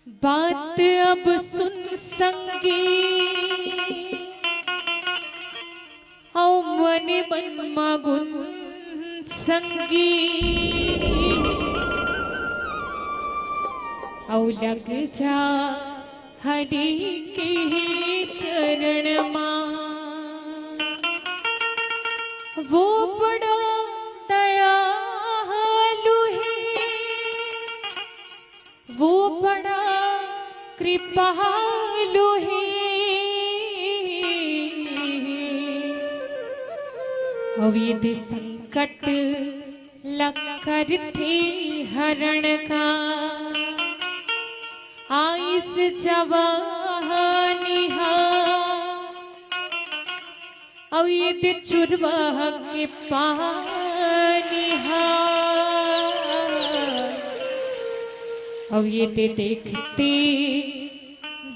बात अब सुन संगी औ मन मन मगुन संगी औ लग जा हरि के चरण मां। वो बड़ा दयालु है, वो बड़ा कृपालु है। अविध संकट लकर थे हरण का, आइस जवानी अविध चुरवाह के पानी अविध देखते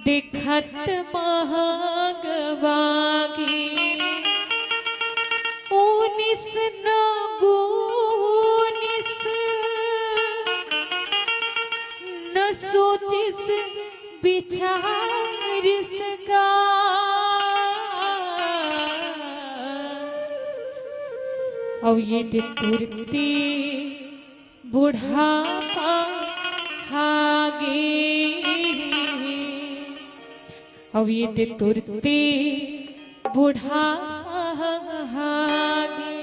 देखत महगवागी। ओनिस न गोनिस न सोचिस विचारिस का। अविध तुरते बुढ़ापा हागे, अविध तुरते बुढ़ापा हागे।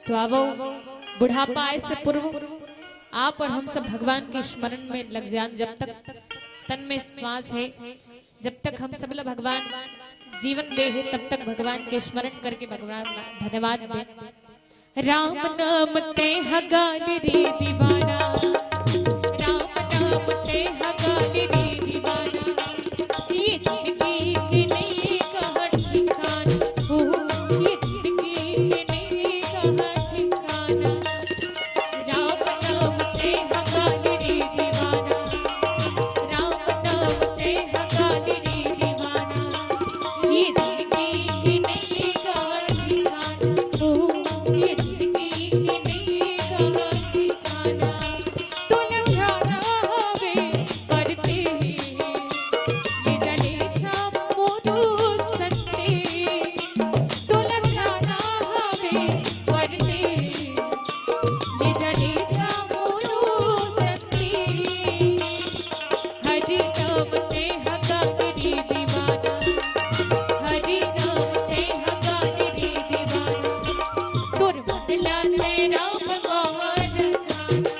तो आवो बुढ़ापा आए से पूर्व आप और हम सब भगवान के स्मरण में लग जाएं। जब तक तन में श्वास है, जब तक हम सब लोग भगवान जीवन दे है, तब तक भगवान के स्मरण करके भगवान धन्यवाद दें। राम नाम ते हगाली रे दीवाना, राम नाम ते हगाली रे दीवाना। ये जिंदगी की नहीं कहा ठिकाना, ओ ये जिंदगी की नहीं कहा ठिकाना। राम नाम ते हगाली रे दीवाना, राम नाम ते हगाली रे दीवाना। ये जिंदगी की नहीं कहा ठिकाना, ओ ये जिंदगी की नहीं कहा ठिकाना। तो लम्हारा हवे करते ये जले छाप मोरू सत्ते। तो लम्हारा हवे करते ये जले छाप मोरू सत्ते। हरि नाम ते हगाली रे दीवाना, हरि नाम ते हगाली रे दीवाना। तुर बदला तेरा भगवान खाना,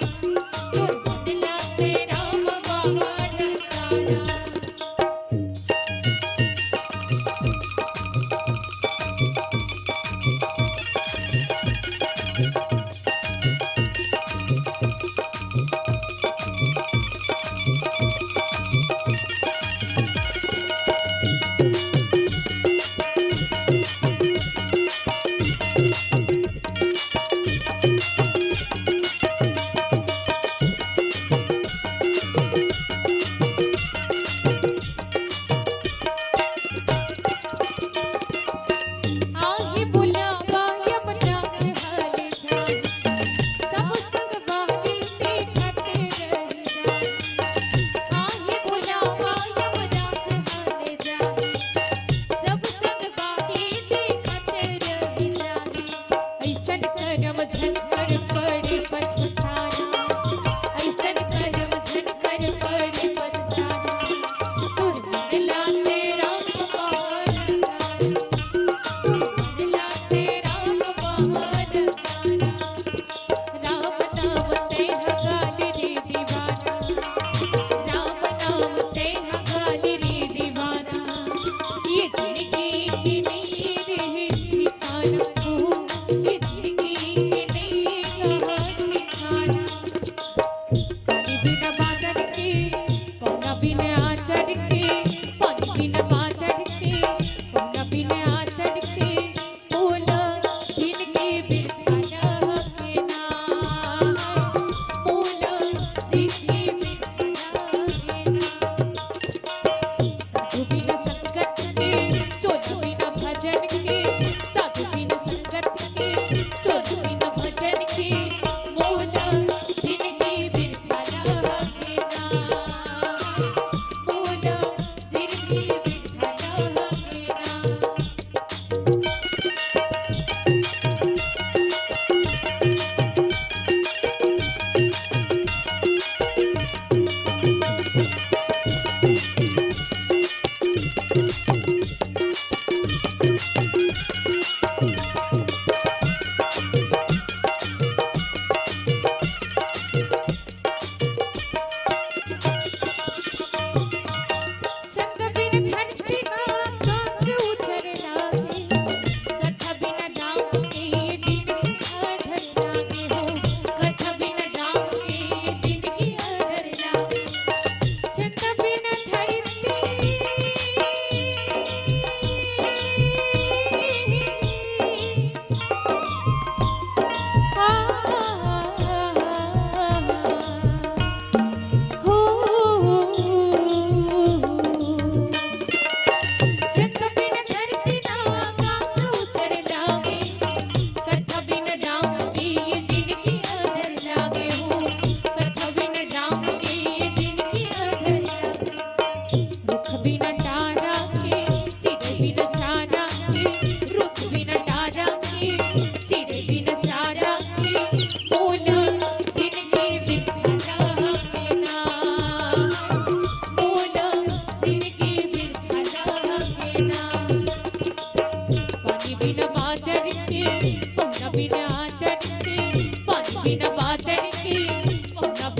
तुर बदला तेरा भगवान खाना। आहे बुलावा यमुना चढ़ाले जाए, सब संग बारी देखत रह जाए। आहे बुलावा यमुना चढ़ाले जाए, सब संग बारी देखत रह जाए। ऐसन करम झनकर पड़े पछताना, ऐसन करम झनकर पड़े पछताना। तुर बदला तेरा भगवान खाना, बदला तेरा भगवान खाना। राम नाम ते हगाली रे दीवाना, राम नाम ते हगाली रे दीवाना। ये जिंदगी की नहीं रही ठिकाना, ओ ये जिंदगी की नहीं कहा ठिकाना। पानी बिना बादल के, पौना बिना आदर के, पानी बिना बादल के, पौना बिना आदर के। बोला जिंदगी बिरखा न के नाम, बोला जिंदगी बिरखा न के नाम। साधु बिना संगत के, चोर बिना भजन के, साधु बिना संगत के, चोर बिना भजन के। बोला जिंदगी बिरखा न के नाम।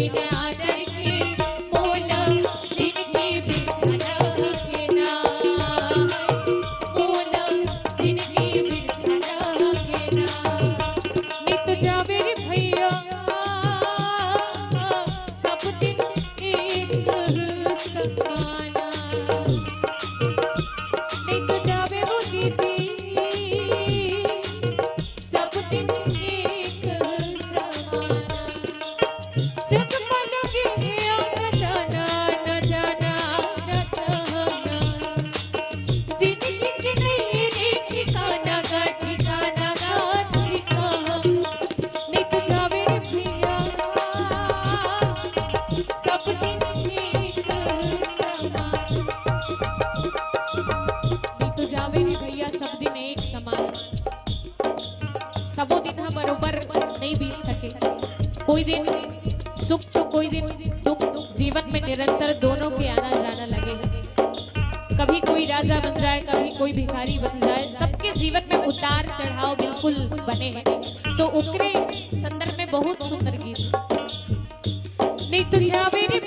बिना आदर के मोल जिनकी बिरखा के ना मोल जिनकी बिरखा के ना नित जावे रे भैया सब दिन एक समाना नित जावे वो दीदी सब दिन एक समाना जगमग के आना जाना न जाना न कहना जिंदगी के नहीं रे ठिकाना गा ठिकाना गा ठिकाना नित जावे रे भैया सब दिन एक समान नित जावे रे भैया सब दिन एक समान सबो दिन हम बरोबर नहीं बीत सके कोई दिन सुख तो कोई दिन दुख जीवन में निरंतर दोनों के आना जाना लगे कभी कोई राजा बन जाए कभी कोई भिखारी बन जाए सबके जीवन में उतार चढ़ाव बिल्कुल बने हैं तो ओकरे संदर्भ में बहुत सुंदर गीत नित जावे रे